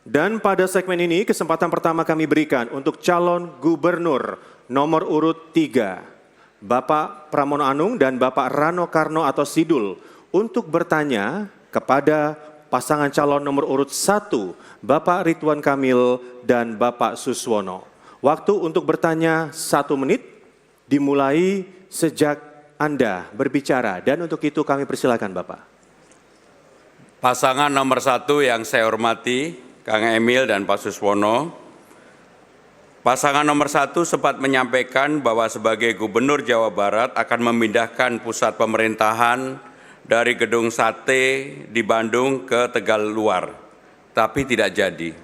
Dan pada segmen ini kesempatan pertama kami berikan untuk calon gubernur nomor urut 3, Bapak Pramono Anung dan Bapak Rano Karno atau Sidul, untuk bertanya kepada pasangan calon nomor urut 1, Bapak Ridwan Kamil dan Bapak Suswono. Waktu untuk bertanya 1 menit dimulai sejak Anda berbicara, dan untuk itu kami persilakan Bapak. Pasangan nomor 1 yang saya hormati, Kang Emil dan Pak Suswono. Pasangan nomor 1 sempat menyampaikan bahwa sebagai Gubernur Jawa Barat akan memindahkan pusat pemerintahan dari Gedung Sate di Bandung ke Tegal Luar, tapi tidak jadi.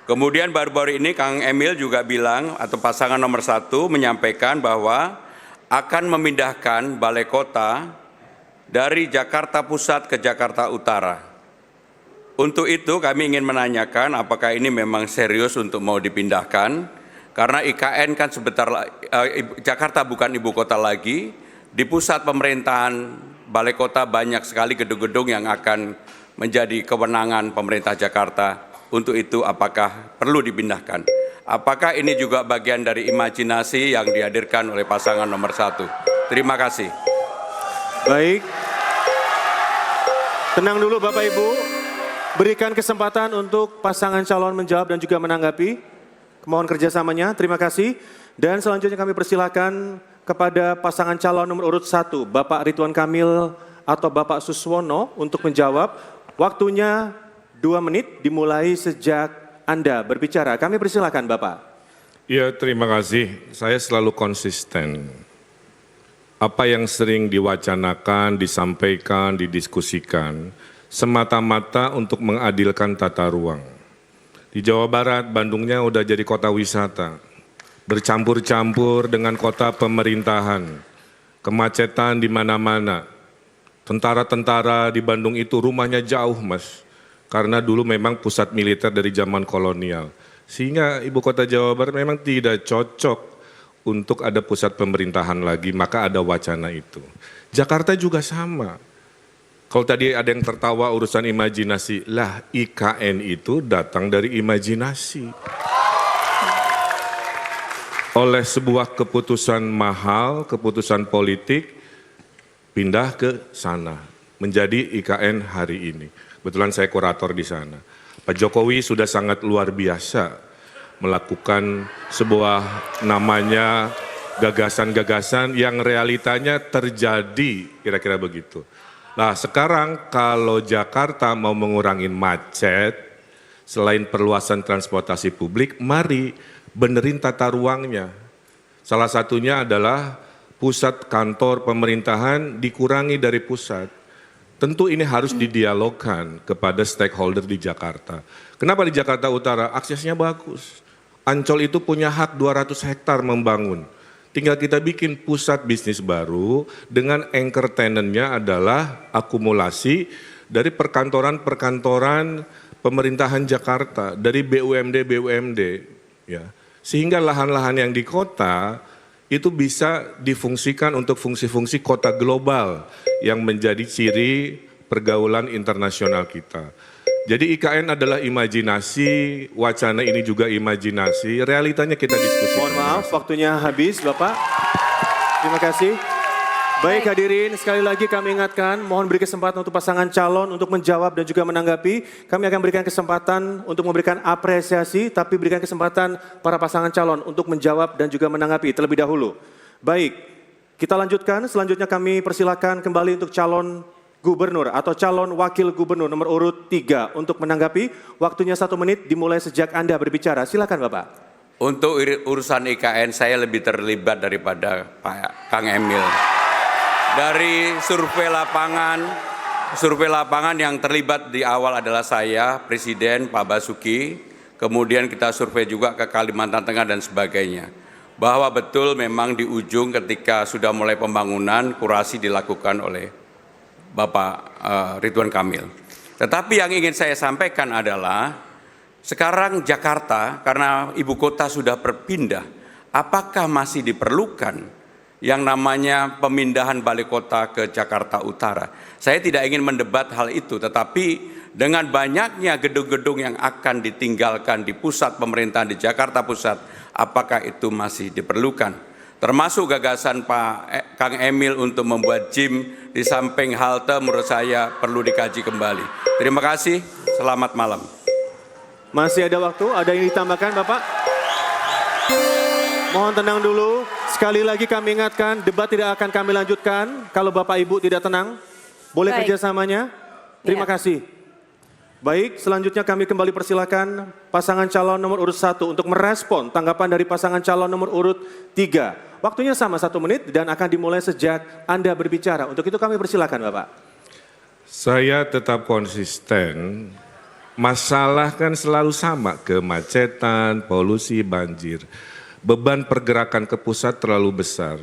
Kemudian baru-baru ini Kang Emil juga bilang, atau pasangan nomor 1 menyampaikan bahwa akan memindahkan Balai Kota dari Jakarta Pusat ke Jakarta Utara. Untuk itu kami ingin menanyakan apakah ini memang serius untuk mau dipindahkan, karena IKN kan Jakarta bukan ibu kota lagi, di pusat pemerintahan Balai Kota banyak sekali gedung-gedung yang akan menjadi kewenangan pemerintah Jakarta. Untuk itu apakah perlu dipindahkan? Apakah ini juga bagian dari imajinasi yang dihadirkan oleh pasangan nomor 1? Terima kasih. Baik, tenang dulu Bapak Ibu. Berikan kesempatan untuk pasangan calon menjawab dan juga menanggapi. Mohon kerjasamanya, terima kasih. Dan selanjutnya kami persilakan kepada pasangan calon nomor urut 1, Bapak Ridwan Kamil atau Bapak Suswono untuk menjawab. Waktunya 2 menit dimulai sejak Anda berbicara. Kami persilakan Bapak. Ya, terima kasih. Saya selalu konsisten. Apa yang sering diwacanakan, disampaikan, didiskusikan, semata-mata untuk mengadilkan tata ruang. Di Jawa Barat, Bandungnya udah jadi kota wisata, bercampur-campur dengan kota pemerintahan, kemacetan di mana-mana. Tentara-tentara di Bandung itu rumahnya jauh, Mas, karena dulu memang pusat militer dari zaman kolonial. Sehingga ibu kota Jawa Barat memang tidak cocok untuk ada pusat pemerintahan lagi, maka ada wacana itu. Jakarta juga sama. Kalau tadi ada yang tertawa urusan imajinasi, lah IKN itu datang dari imajinasi. Oleh sebuah keputusan mahal, keputusan politik, pindah ke sana, menjadi IKN hari ini. Kebetulan saya kurator di sana. Pak Jokowi sudah sangat luar biasa melakukan sebuah namanya gagasan-gagasan yang realitanya terjadi, kira-kira begitu. Nah sekarang kalau Jakarta mau mengurangi macet, selain perluasan transportasi publik, mari benerin tata ruangnya. Salah satunya adalah pusat kantor pemerintahan dikurangi dari pusat. Tentu ini harus didialogkan kepada stakeholder di Jakarta. Kenapa di Jakarta Utara? Aksesnya bagus. Ancol itu punya hak 200 hektar membangun. Tinggal kita bikin pusat bisnis baru dengan anchor tenant-nya adalah akumulasi dari perkantoran-perkantoran pemerintahan Jakarta, dari BUMD, ya. Sehingga lahan-lahan yang di kota itu bisa difungsikan untuk fungsi-fungsi kota global yang menjadi ciri pergaulan internasional kita. Jadi IKN adalah imajinasi, wacana ini juga imajinasi, realitanya kita diskusikan. Mohon maaf, waktunya habis Bapak. Terima kasih. Baik hadirin, sekali lagi kami ingatkan, mohon beri kesempatan untuk pasangan calon untuk menjawab dan juga menanggapi. Kami akan berikan kesempatan untuk memberikan apresiasi, tapi berikan kesempatan para pasangan calon untuk menjawab dan juga menanggapi terlebih dahulu. Baik, kita lanjutkan. Selanjutnya kami persilakan kembali untuk calon gubernur atau calon wakil gubernur nomor urut 3 untuk menanggapi. Waktunya 1 menit dimulai sejak Anda berbicara. Silakan Bapak. Untuk urusan IKN saya lebih terlibat daripada Pak Kang Emil. Dari survei lapangan yang terlibat di awal adalah saya, Presiden Pak Basuki, kemudian kita survei juga ke Kalimantan Tengah dan sebagainya. Bahwa betul memang di ujung ketika sudah mulai pembangunan, kurasi dilakukan oleh Bapak Ridwan Kamil. Tetapi yang ingin saya sampaikan adalah sekarang Jakarta karena ibu kota sudah berpindah, apakah masih diperlukan yang namanya pemindahan balai kota ke Jakarta Utara? Saya tidak ingin mendebat hal itu, tetapi Dengan banyaknya gedung-gedung yang akan ditinggalkan di pusat pemerintahan di Jakarta Pusat, apakah itu masih diperlukan? Termasuk gagasan Pak Kang Emil untuk membuat gym di samping halte menurut saya perlu dikaji kembali. Terima kasih, selamat malam. Masih ada waktu, ada yang ditambahkan Bapak? Mohon tenang dulu, sekali lagi kami ingatkan, debat tidak akan kami lanjutkan kalau Bapak Ibu tidak tenang. Boleh Baik. kerjasamanya? Terima kasih. Baik, selanjutnya kami kembali persilakan pasangan calon nomor urut 1 untuk merespon tanggapan dari pasangan calon nomor urut 3. Waktunya sama 1 menit dan akan dimulai sejak Anda berbicara. Untuk itu kami persilakan Bapak. Saya tetap konsisten, masalah kan selalu sama, kemacetan, polusi, banjir. Beban pergerakan ke pusat terlalu besar.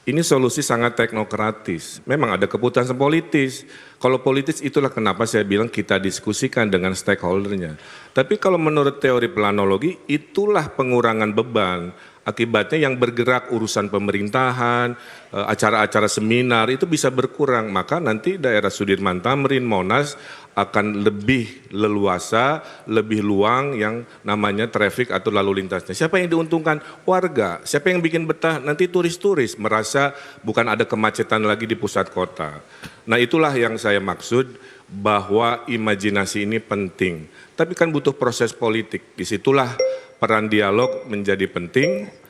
Ini solusi sangat teknokratis. Memang ada keputusan politis. Kalau politis itulah kenapa saya bilang kita diskusikan dengan stakeholdernya. Tapi kalau menurut teori planologi itulah pengurangan beban. Akibatnya yang bergerak urusan pemerintahan, acara-acara seminar itu bisa berkurang. Maka nanti daerah Sudirman Tamrin, Monas akan lebih leluasa, lebih luang yang namanya traffic atau lalu lintasnya. Siapa yang diuntungkan? Warga. Siapa yang bikin betah? Nanti turis-turis merasa bukan ada kemacetan lagi di pusat kota. Nah itulah yang saya maksud bahwa imajinasi ini penting. Tapi kan butuh proses politik. Disitulah peran dialog menjadi penting.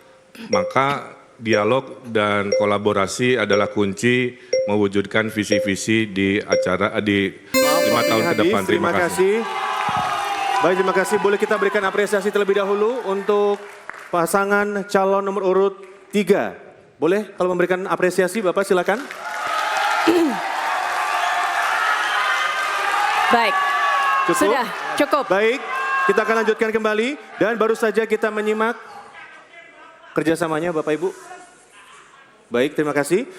Maka dialog dan kolaborasi adalah kunci mewujudkan visi-visi di acara di 5 tahun ke depan. Terima kasih. Baik, terima kasih. Boleh kita berikan apresiasi terlebih dahulu untuk pasangan calon nomor urut 3. Boleh kalau memberikan apresiasi Bapak silakan. Baik, sudah cukup. Baik, kita akan lanjutkan kembali dan baru saja kita menyimak kerjasamanya Bapak Ibu. Baik, terima kasih.